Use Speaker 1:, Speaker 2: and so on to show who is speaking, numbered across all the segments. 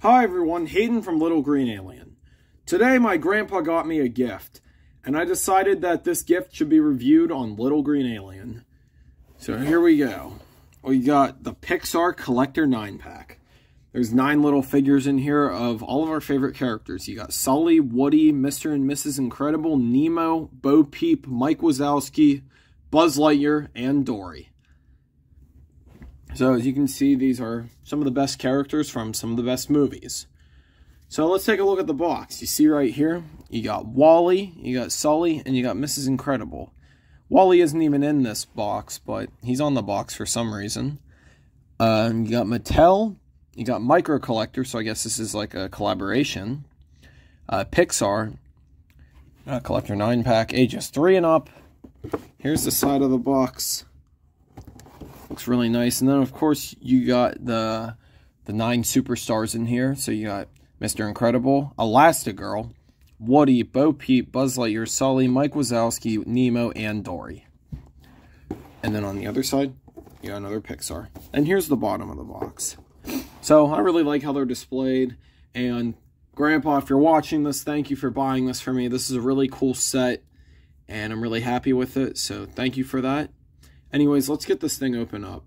Speaker 1: Hi everyone, Hayden from Little Green Alien. Today my grandpa got me a gift, and I decided that this gift should be reviewed on Little Green Alien. So here we go. We got the Pixar Collector 9-pack. There's 9 little figures in here of all of our favorite characters. You got Sully, Woody, Mr. and Mrs. Incredible, Nemo, Bo Peep, Mike Wazowski, Buzz Lightyear, and Dory. So as you can see, these are some of the best characters from some of the best movies. So let's take a look at the box. You see right here, you got Wally, you got Sully, and you got Mrs. Incredible. Wally isn't even in this box, but he's on the box for some reason. You got Mattel, you got Micro Collector, so I guess this is like a collaboration. Pixar, Collector 9-pack, ages 3 and up. Here's the side of the box. Looks really nice. And then, of course, you got the 9 superstars in here. So you got Mr. Incredible, Elastigirl, Woody, Bo Peep, Buzz Lightyear, Sully, Mike Wazowski, Nemo, and Dory. And then on the other side, you got another Pixar. And here's the bottom of the box. So I really like how they're displayed. And Grandpa, if you're watching this, thank you for buying this for me. This is a really cool set, and I'm really happy with it. So thank you for that. Anyways, let's get this thing open up.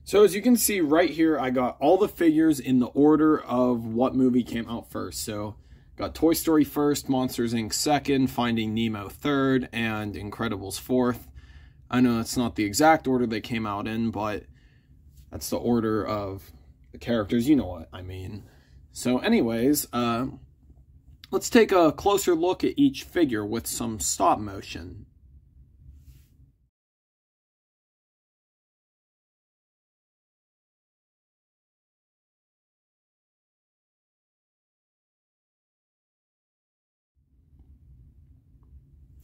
Speaker 1: So as you can see right here, I got all the figures in the order of what movie came out first. So got Toy Story first, Monsters Inc. second, Finding Nemo third, and Incredibles fourth. I know that's not the exact order they came out in, but that's the order of the characters. You know what I mean. So anyways, let's take a closer look at each figure with some stop motion.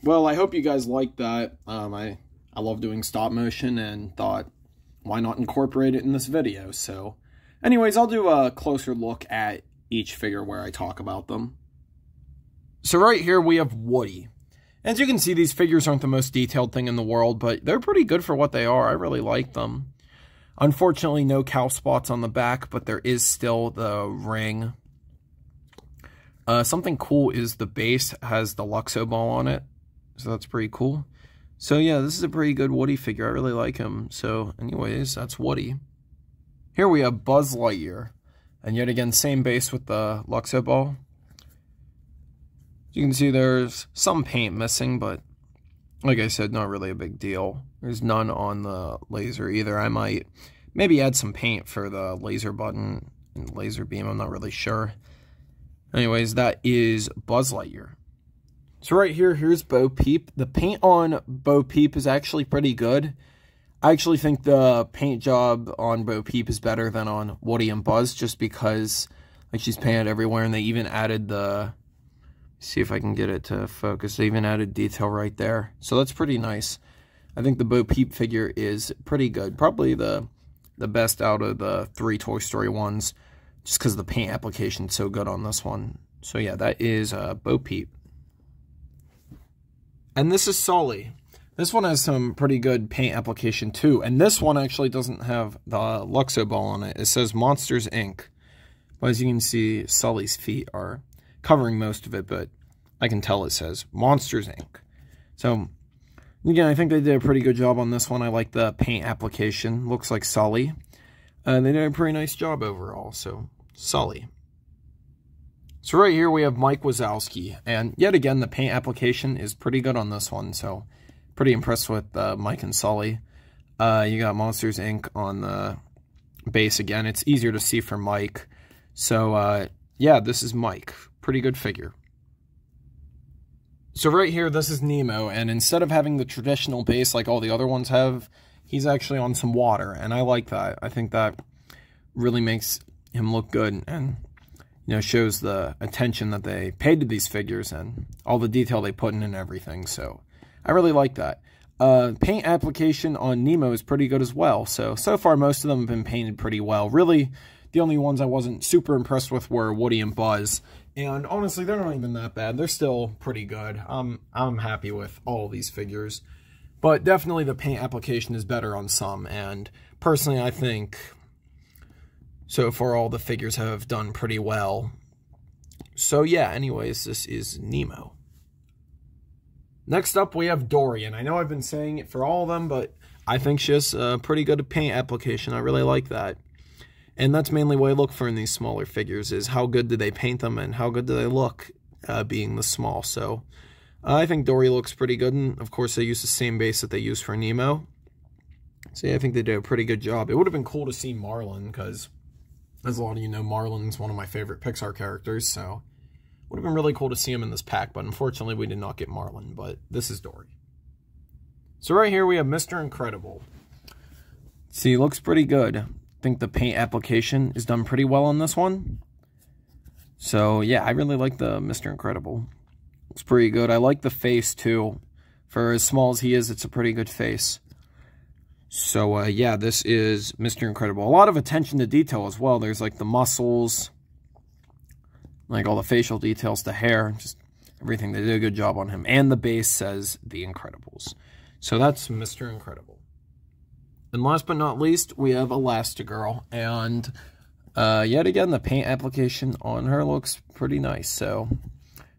Speaker 1: Well, I hope you guys liked that. I love doing stop motion and thought, why not incorporate it in this video? So, anyways, I'll do a closer look at each figure where I talk about them. So right here we have Woody. As you can see, these figures aren't the most detailed thing in the world, but they're pretty good for what they are. I really like them. Unfortunately, no cow spots on the back, but there is still the ring. Something cool is the base has the Luxo ball on it. So that's pretty cool. So yeah, this is a pretty good Woody figure. I really like him. So anyways, that's Woody. Here we have Buzz Lightyear. And yet again, same base with the Luxo ball. You can see there's some paint missing, but like I said, not really a big deal. There's none on the laser either. I might maybe add some paint for the laser button and laser beam. I'm not really sure. Anyways, that is Buzz Lightyear. So right here, here's Bo Peep. The paint on Bo Peep is actually pretty good. I actually think the paint job on Bo Peep is better than on Woody and Buzz, just because like she's painted everywhere, and they even added the, see if I can get it to focus, they even added detail right there. So that's pretty nice. I think the Bo Peep figure is pretty good. Probably the best out of the 3 Toy Story ones, just because the paint application is so good on this one. So yeah, that is Bo Peep. And this is Sully. This one has some pretty good paint application too. And this one actually doesn't have the Luxo ball on it. It says Monsters Inc. But as you can see, Sully's feet are covering most of it, but I can tell it says Monsters Inc. So, again, I think they did a pretty good job on this one. I like the paint application. Looks like Sully. They did a pretty nice job overall. So, Sully. So right here we have Mike Wazowski, and yet again the paint application is pretty good on this one, so pretty impressed with Mike and Sully. You got Monsters Inc. on the base again. It's easier to see for Mike. So yeah, this is Mike. Pretty good figure. So right here, this is Nemo, and instead of having the traditional base like all the other ones have, he's actually on some water, and I like that. I think that really makes him look good, and you know, shows the attention that they paid to these figures and all the detail they put in and everything. So I really like that. Paint application on Nemo is pretty good as well. So far, most of them have been painted pretty well. Really, the only ones I wasn't super impressed with were Woody and Buzz. And honestly, they're not even that bad. They're still pretty good. I'm happy with all these figures. But definitely the paint application is better on some. And personally, I think so far all the figures have done pretty well. So yeah, anyways, this is Nemo. Next up, we have Dory, and I know I've been saying it for all of them, but I think she has a pretty good paint application. I really like that. And that's mainly what I look for in these smaller figures, is how good do they paint them and how good do they look being this small. So I think Dory looks pretty good, and of course they use the same base that they use for Nemo. So yeah, I think they did a pretty good job. It would have been cool to see Marlin, because as a lot of you know, Marlin's one of my favorite Pixar characters, so would have been really cool to see him in this pack, but unfortunately we did not get Marlin, but this is Dory. So right here we have Mr. Incredible. See, looks pretty good. I think the paint application is done pretty well on this one. So yeah, I really like the Mr. Incredible. Looks pretty good. I like the face too. For as small as he is, it's a pretty good face. So yeah, this is Mr. Incredible. A lot of attention to detail as well. There's like the muscles, like all the facial details, the hair, just everything. They did a good job on him. And the base says The Incredibles. So that's Mr. Incredible. And last but not least, we have Elastigirl. And yet again, the paint application on her looks pretty nice. So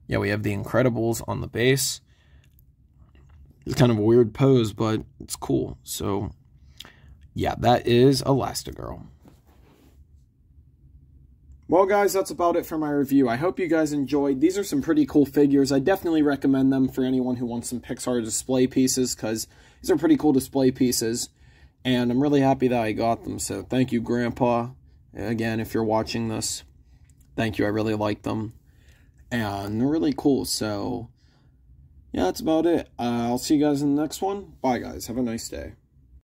Speaker 1: yeah, we have The Incredibles on the base. It's kind of a weird pose, but it's cool. So yeah, that is Elastigirl. Well, guys, that's about it for my review. I hope you guys enjoyed. These are some pretty cool figures. I definitely recommend them for anyone who wants some Pixar display pieces, because these are pretty cool display pieces. And I'm really happy that I got them. So thank you, Grandpa. Again, if you're watching this, thank you. I really like them. And they're really cool. So yeah, that's about it. I'll see you guys in the next one. Bye, guys. Have a nice day.